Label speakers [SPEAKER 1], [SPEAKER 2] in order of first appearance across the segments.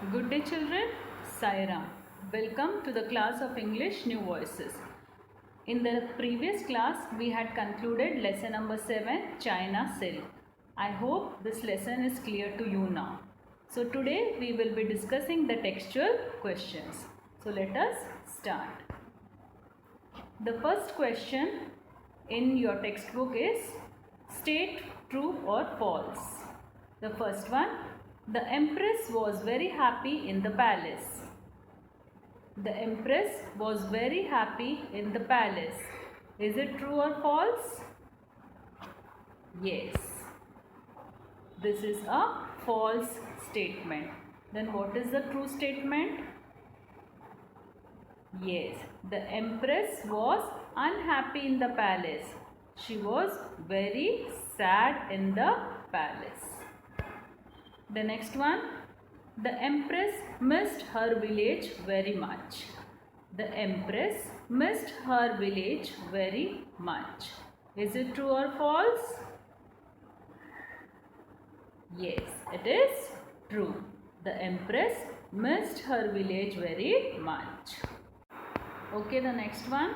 [SPEAKER 1] Good day children, Sairam. Welcome to the class of English New Voices. In the previous class, we had concluded lesson number 7, China Silk. I hope this lesson is clear to you now. So today we will be discussing the textual questions. So let us start. The first question in your textbook is state true or false. The first one, the Empress was very happy in the palace. The Empress was very happy in the palace. Is it true or false? Yes. This is a false statement. Then what is the true statement? Yes. The Empress was unhappy in the palace. She was very sad in the palace. The next one, the Empress missed her village very much. The Empress missed her village very much. Is it true or false? Yes, it is true. The Empress missed her village very much. Okay, the next one.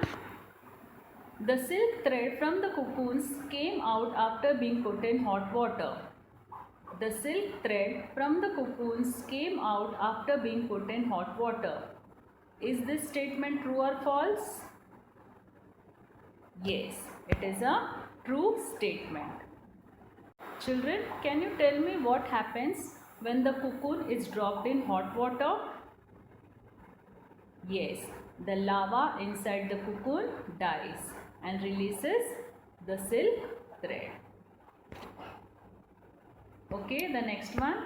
[SPEAKER 1] The silk thread from the cocoons came out after being put in hot water. The silk thread from the cocoons came out after being put in hot water. Is this statement true or false? Yes, it is a true statement. Children, can you tell me what happens when the cocoon is dropped in hot water? Yes, the lava inside the cocoon dies and releases the silk thread. Okay, the next one.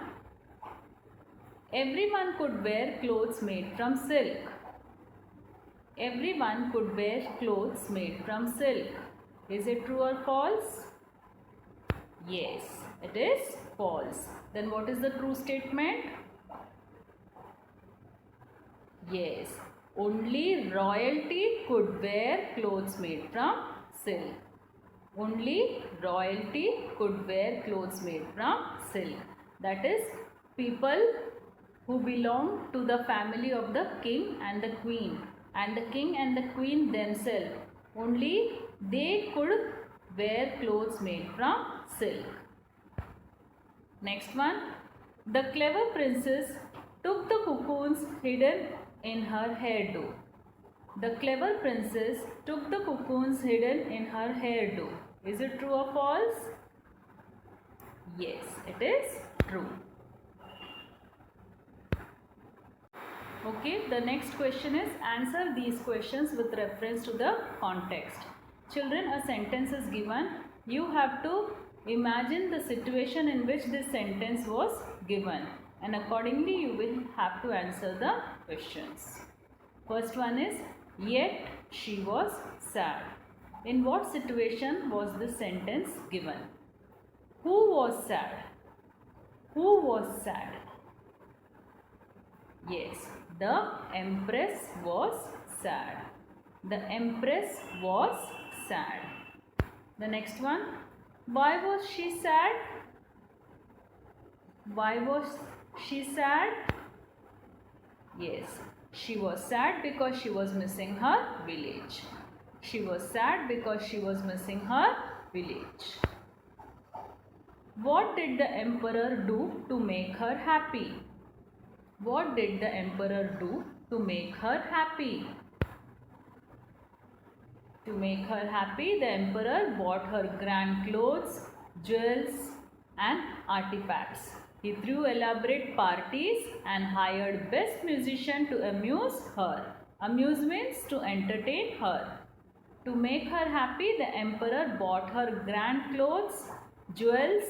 [SPEAKER 1] Everyone could wear clothes made from silk. Everyone could wear clothes made from silk. Is it true or false? Yes, it is false. Then what is the true statement? Yes, only royalty could wear clothes made from silk. Only royalty could wear clothes made from silk. That is, people who belong to the family of the king and the queen, and the king and the queen themselves, only they could wear clothes made from silk. Next one, the clever princess took the cocoons hidden in her hairdo. The clever princess took the cocoons hidden in her hairdo. Is it true or false? Yes, it is true. Okay, the next question is answer these questions with reference to the context. Children, a sentence is given. You have to imagine the situation in which this sentence was given, and accordingly you will have to answer the questions. First one is, yet she was sad. In what situation was this sentence given? Who was sad? Who was sad? Yes, the Empress was sad. The Empress was sad. The next one, why was she sad? Why was she sad? Yes, she was sad because she was missing her village. She was sad because she was missing her village. What did the emperor do to make her happy? What did the emperor do to make her happy? To make her happy, the emperor bought her grand clothes, jewels, and artifacts. He threw elaborate parties and hired best musicians to amuse her. Amuse means to entertain her. To make her happy, the emperor bought her grand clothes, jewels,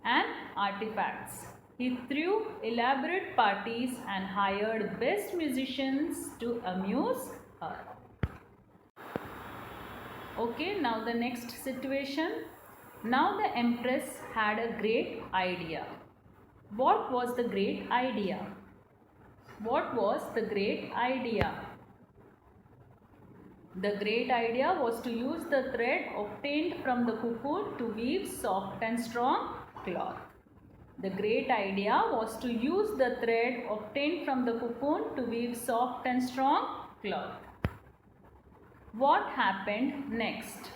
[SPEAKER 1] and artifacts. He threw elaborate parties and hired best musicians to amuse her. Okay, now the next situation. Now the Empress had a great idea. What was the great idea? What was the great idea? The great idea was to use the thread obtained from the cocoon to weave soft and strong cloth. The great idea was to use the thread obtained from the cocoon to weave soft and strong cloth. What happened next?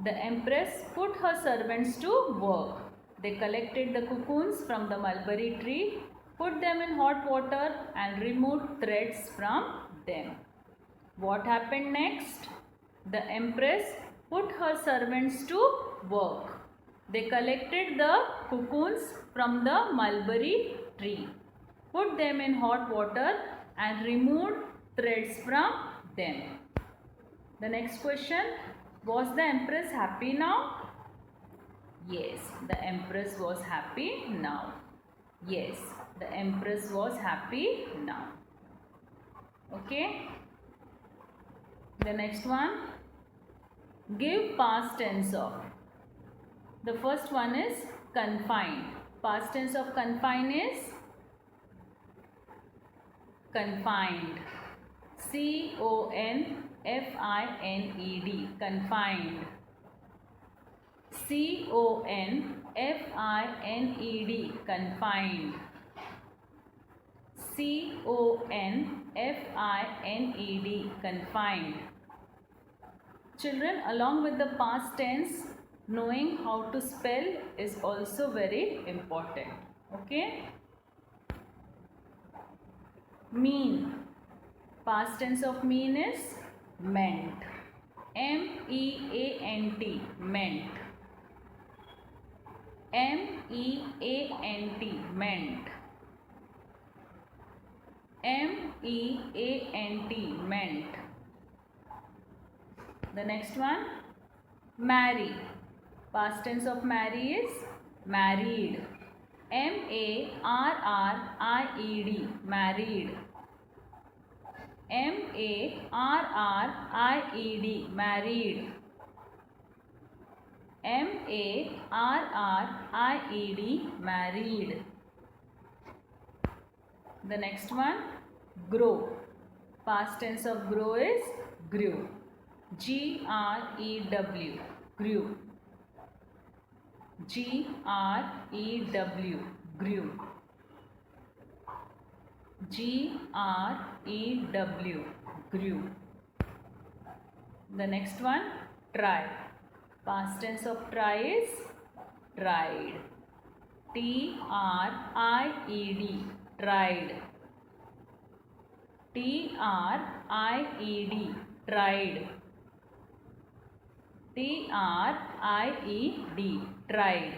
[SPEAKER 1] The empress put her servants to work. They collected the cocoons from the mulberry tree, put them in hot water and removed threads from them. What happened next? The empress put her servants to work. They collected the cocoons from the mulberry tree, put them in hot water and removed threads from them. The next question, was the empress happy now? Yes, the empress was happy now. Yes, the empress was happy now. Okay. The next one, give past tense of. The first one is confined. Past tense of confine is confined. C-O-N-F-I-N-E-D. Confined. C-O-N-F-I-N-E-D. Confined. C-O-N-F-I-N-E-D. Confined. Children, along with the past tense, knowing how to spell is also very important. Okay? Mean. Past tense of mean is meant. M-E-A-N-T. Meant. M-E-A-N-T. Meant. M-E-A-N-T. Meant. The next one, marry. Past tense of marry is married. M-A-R-R-I-E-D. Married. M-A-R-R-I-E-D. Married. M-A-R-R-I-E-D. Married. The next one, grow. Past tense of grow is grew. G-R-E-W. Grew. G-R-E-W. Grew. G-R-E-W. Grew. The next one, try. Past tense of try is tried. T-R-I-E-D. Tried. T-R-I-E-D. Tried. T-R-I-E-D. Tried.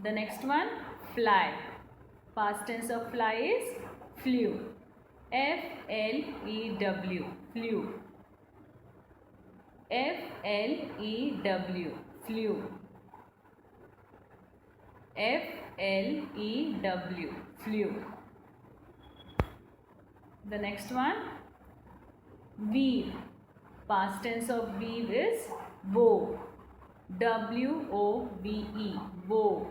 [SPEAKER 1] The next one, fly. Past tense of fly is flew. F-L-E-W. Flew. F-L-E-W. Flew. F-L-E-W. Flew. The next one, weave. Past tense of weave is wove. W-O-V-E. Wove.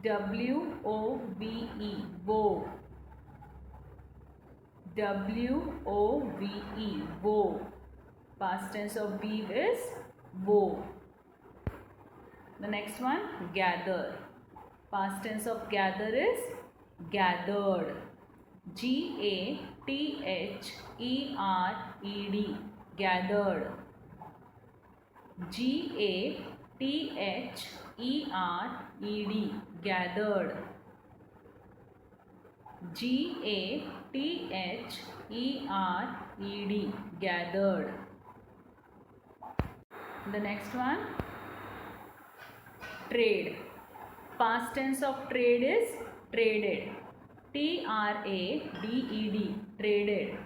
[SPEAKER 1] W-O-V-E. Wove. W-O-V-E. Wove. Past tense of weave is wove. The next one, gather. Past tense of gather is gathered. G-A-T-H-E-R-E-D. Gathered. G-A-T-H-E-R-E-D. Gathered. G-A-T-H-E-R-E-D. Gathered. The next one, trade. Past tense of trade is traded. T-R-A-D-E-D. Traded.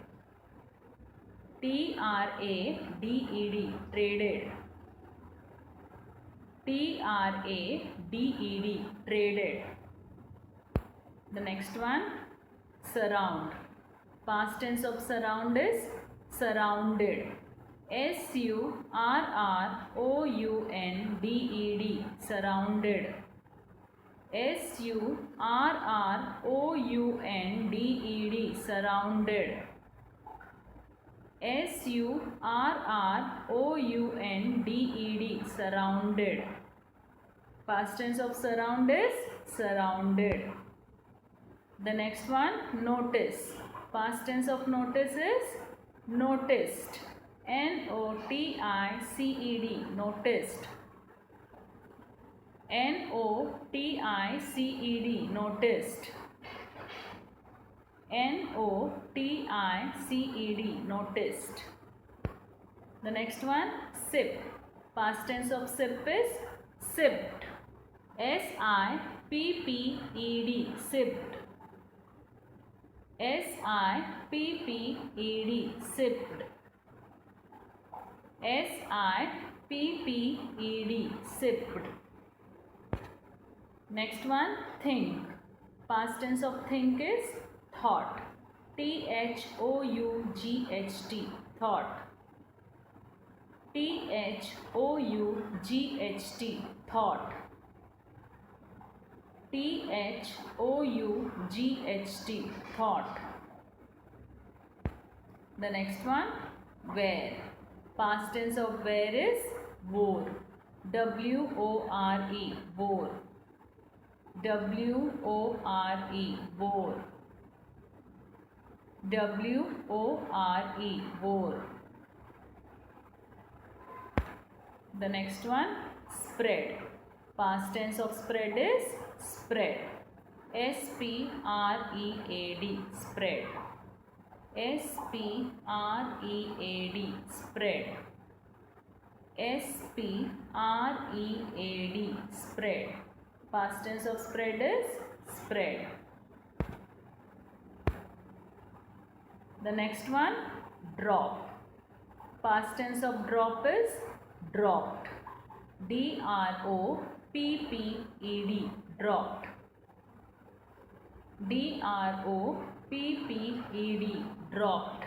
[SPEAKER 1] T-R-A-D-E-D. Traded. T-R-A-D-E-D. Traded. The next one, surround. Past tense of surround is surrounded. S-U-R-R-O-U-N-D-E-D. Surrounded. S-U-R-R-O-U-N-D-E-D. Surrounded. surrounded. Surrounded. Past tense of surround is surrounded. The next one, notice. Past tense of notice is noticed. Noticed. Noticed. Noticed. Noticed. Noticed. The next one, sip. Past tense of sip is sipped. Sipped. Sipped. Sipped. Sipped. Next one, think. Past tense of think is thought. Thought. Thought. Thought. Thought. The next one, wear. Past tense of wear is wore. Wore. Wore. Wore. Wore. Wore. The next one, spread. Past tense of spread is spread. Spread. Spread. Spread. Spread. Past tense of spread is spread. The next one, drop. Past tense of drop is dropped. Dropped. Dropped. Dropped.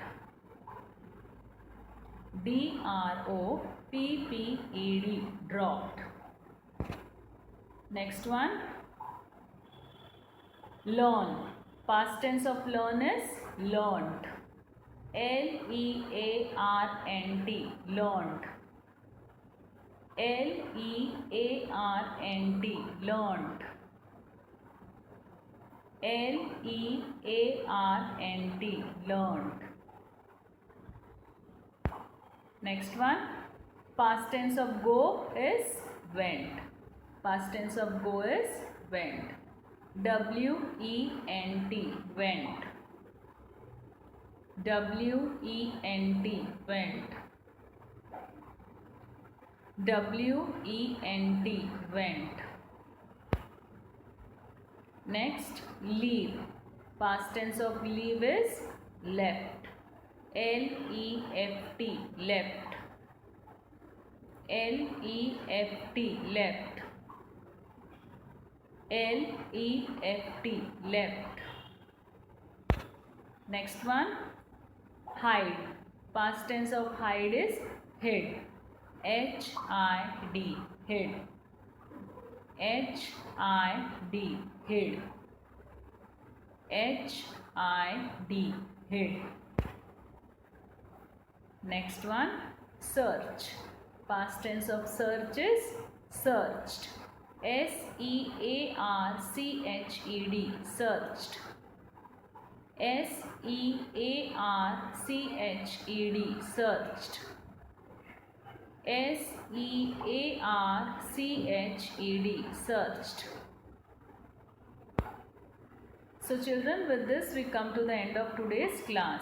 [SPEAKER 1] Dropped. Next one, learn. Past tense of learn is learnt. Learnt. Learnt. Learnt. Learnt. Next one, past tense of go is went. Past tense of go is went. Went. Went. Went. Went. Next, leave. Past tense of leave is left. Left. Left. Left. Left. Next one, hide. Past tense of hide is hid. Hid. Hid. Hid. Hid. Next one, search. Past tense of search is searched. Searched. Searched. Searched. Searched. So children, with this we come to the end of today's class.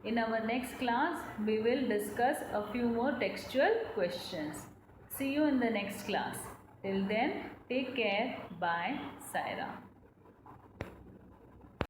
[SPEAKER 1] In our next class, we will discuss a few more textual questions. See you in the next class. Till then, take care. Bye. Saira.